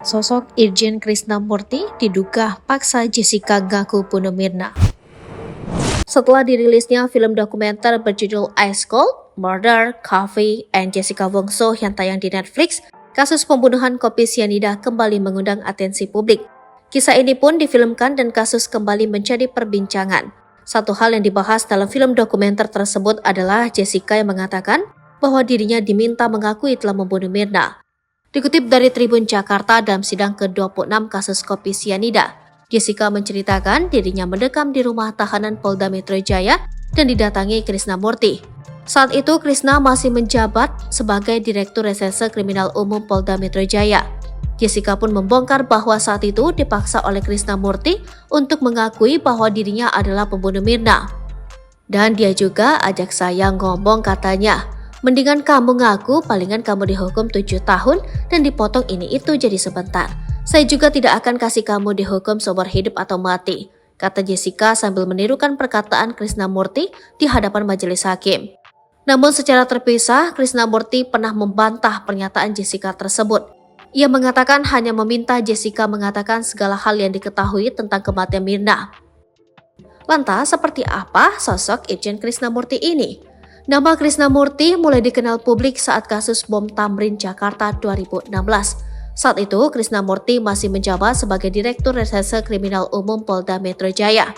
Sosok Irjen Krisnamurti diduga paksa Jessica ngaku bunuh Mirna. Setelah dirilisnya film dokumenter berjudul Ice Cold, Murder, Coffee, and Jessica Wongso yang tayang di Netflix, kasus pembunuhan kopi sianida kembali mengundang atensi publik. Kisah ini pun difilmkan dan kasus kembali menjadi perbincangan. Satu hal yang dibahas dalam film dokumenter tersebut adalah Jessica yang mengatakan bahwa dirinya diminta mengakui telah membunuh Mirna. Dikutip dari Tribun Jakarta dalam sidang ke-26 kasus kopi sianida, Jessica menceritakan dirinya mendekam di rumah tahanan Polda Metro Jaya dan didatangi Krisnamurti. Saat itu Krisna masih menjabat sebagai Direktur Reserse Kriminal Umum Polda Metro Jaya. Jessica pun membongkar bahwa saat itu dipaksa oleh Krisnamurti untuk mengakui bahwa dirinya adalah pembunuh Mirna. Dan dia juga ajak saya ngomong katanya, mendingan kamu ngaku, palingan kamu dihukum 7 tahun dan dipotong ini itu jadi sebentar. Saya juga tidak akan kasih kamu dihukum seumur hidup atau mati, kata Jessica sambil menirukan perkataan Krisnamurti di hadapan majelis hakim. Namun secara terpisah, Krisnamurti pernah membantah pernyataan Jessica tersebut. Ia mengatakan hanya meminta Jessica mengatakan segala hal yang diketahui tentang kematian Mirna. Lantas, seperti apa sosok Irjen Krisnamurti ini? Nama Krisnamurti mulai dikenal publik saat kasus bom Tamrin Jakarta 2016. Saat itu, Krisnamurti masih menjabat sebagai Direktur Reserse Kriminal Umum Polda Metro Jaya.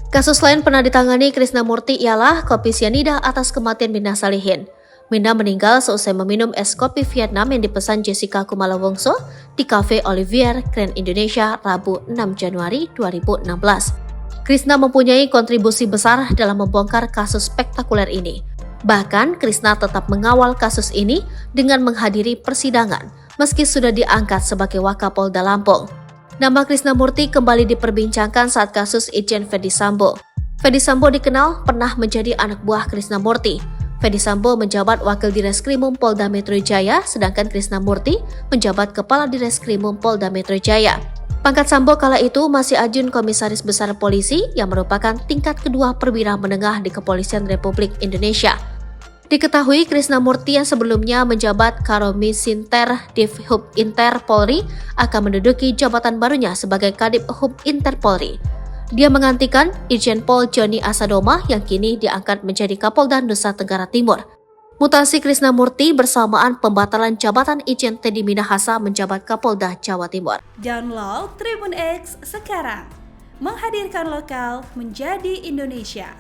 Kasus lain pernah ditangani Krisnamurti ialah kopi sianida atas kematian Mirna Salihin. Mirna meninggal seusai meminum es kopi Vietnam yang dipesan Jessica Kumala Wongso di Cafe Olivier, Grand Indonesia, Rabu 6 Januari 2016. Krisna mempunyai kontribusi besar dalam membongkar kasus spektakuler ini. Bahkan, Krisna tetap mengawal kasus ini dengan menghadiri persidangan, meski sudah diangkat sebagai Wakapolda Lampung. Nama Krisnamurti kembali diperbincangkan saat kasus Irjen Ferdy Sambo. Ferdy Sambo dikenal pernah menjadi anak buah Krisnamurti. Ferdy Sambo menjabat Wakil Direskrimum Polda Metro Jaya, sedangkan Krisnamurti menjabat Kepala Direskrimum Polda Metro Jaya. Pangkat Sambo kala itu masih Ajun Komisaris Besar Polisi yang merupakan tingkat kedua perwira menengah di Kepolisian Republik Indonesia. Diketahui Krisnamurti yang sebelumnya menjabat Karomisinter Divhub Inter Polri akan menduduki jabatan barunya sebagai Kadip Hub Inter Polri. Dia menggantikan Irjen Pol Joni Asadoma yang kini diangkat menjadi Kapolda Nusa Tenggara Timur. Mutasi Krisnamurti bersamaan pembatalan jabatan Irjen Teddy Minahasa menjabat Kapolda Jawa Timur. Download Tribun X sekarang, menghadirkan lokal menjadi Indonesia.